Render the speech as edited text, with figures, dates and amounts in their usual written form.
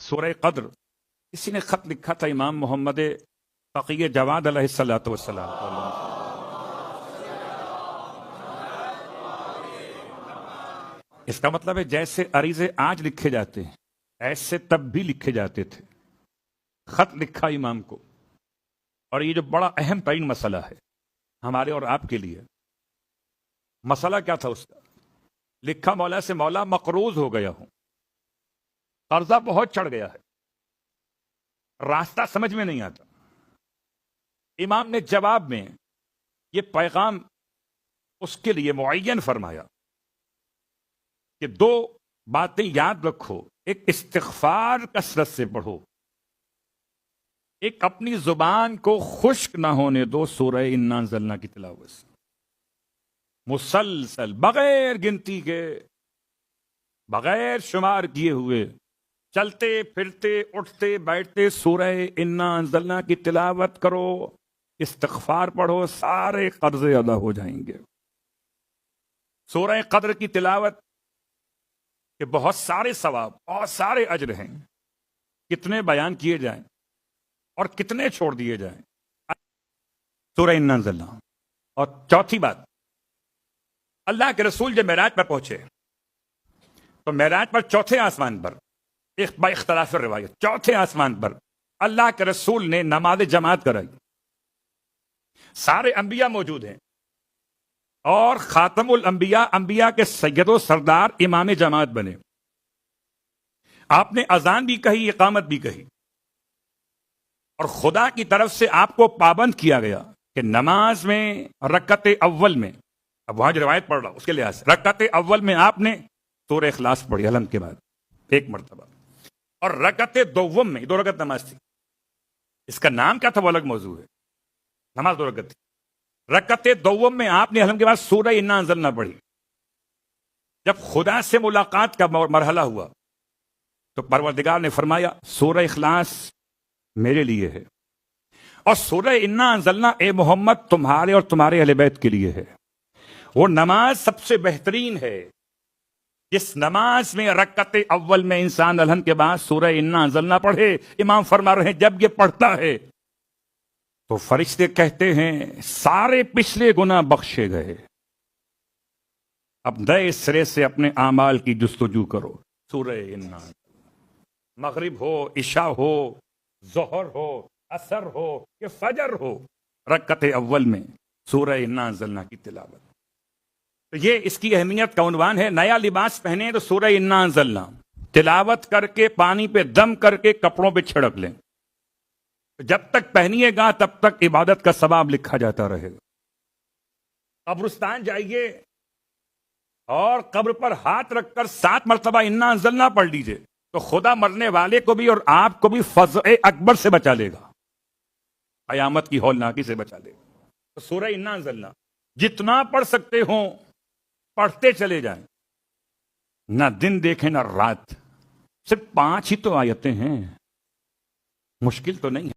سورہ قدر کسی نے خط لکھا تھا امام محمد تقی جواد علیہ الصلوۃ والسلام کو. اس کا مطلب ہے جیسے عریضے آج لکھے جاتے ہیں ایسے تب بھی لکھے جاتے تھے. خط لکھا امام کو. اور یہ جو بڑا اہم ترین مسئلہ ہے ہمارے اور آپ کے لیے. مسئلہ کیا تھا اس کا؟ لکھا مولا سے، مولا مقروض ہو گیا ہوں، قرضہ بہت چڑھ گیا ہے، راستہ سمجھ میں نہیں آتا. امام نے جواب میں یہ پیغام اس کے لیے معین فرمایا کہ دو باتیں یاد رکھو. ایک استغفار کثرت سے پڑھو، ایک اپنی زبان کو خشک نہ ہونے دو سورہ انا انزلنا کی تلاوت سے. مسلسل بغیر گنتی کے، بغیر شمار کیے ہوئے، چلتے پھرتے اٹھتے بیٹھتے سورہ انا انزلنا کی تلاوت کرو، استغفار پڑھو، سارے قرضے ادا ہو جائیں گے. سورہ قدر کی تلاوت کہ بہت سارے ثواب، بہت سارے اجر ہیں. کتنے بیان کیے جائیں اور کتنے چھوڑ دیے جائیں. سورہ انا انزلنا. اور چوتھی بات، اللہ کے رسول جب معراج پر پہنچے تو معراج پر چوتھے آسمان پر ایک با اختلاف روایت چوتھے آسمان پر اللہ کے رسول نے نماز جماعت کرائی. سارے انبیاء موجود ہیں اور خاتم الانبیاء، انبیاء کے سید و سردار امام جماعت بنے. آپ نے اذان بھی کہی، اقامت بھی کہی، اور خدا کی طرف سے آپ کو پابند کیا گیا کہ نماز میں رکعت اول میں، اب وہاں جو روایت پڑھ رہا اس کے لحاظ سے رکعت اول میں آپ نے سورہ اخلاص پڑھی الحمد کے بعد ایک مرتبہ، اور رکعت دوم میں 2 رکعت نماز تھی. اس کا نام کیا تھا وہ الگ موضوع ہے، نماز 2 رکعت تھی. رکعت دوم میں آپ نے الحمد کے بعد سورہ انا انزلنا پڑھی. جب خدا سے ملاقات کا مرحلہ ہوا تو پروردگار نے فرمایا سورہ اخلاص میرے لیے ہے اور سورہ انا انزلنا اے محمد تمہارے اور تمہارے اہل بیت کے لیے ہے. وہ نماز سب سے بہترین ہے جس نماز میں رکعت اول میں انسان الحمد کے بعد سورہ انا انزلنا پڑھے. امام فرما رہے ہیں جب یہ پڑھتا ہے تو فرشتے کہتے ہیں سارے پچھلے گناہ بخشے گئے، اب نئے سرے سے اپنے اعمال کی جستجو کرو. سورہ انا، مغرب ہو، عشاء ہو، ظہر ہو، عصر ہو کہ فجر ہو، رکعت اول میں سورہ انا انزلنا کی تلاوت. تو یہ اس کی اہمیت کا عنوان ہے. نیا لباس پہنے تو سورہ انا انزلنا تلاوت کر کے پانی پہ دم کر کے کپڑوں پہ چھڑک لیں. جب تک پہنیے گا تب تک عبادت کا ثواب لکھا جاتا رہے گا. قبرستان جائیے اور قبر پر ہاتھ رکھ کر 7 مرتبہ انا انزلنا پڑھ لیجئے تو خدا مرنے والے کو بھی اور آپ کو بھی فزع اکبر سے بچا لے گا، قیامت کی ہولناکی سے بچا لے گا. تو سورہ انا انزلنا جتنا پڑھ سکتے ہوں پڑھتے چلے جائیں، نہ دن دیکھیں نہ رات. صرف 5 ہی تو آیتیں ہیں، مشکل تو نہیں ہے.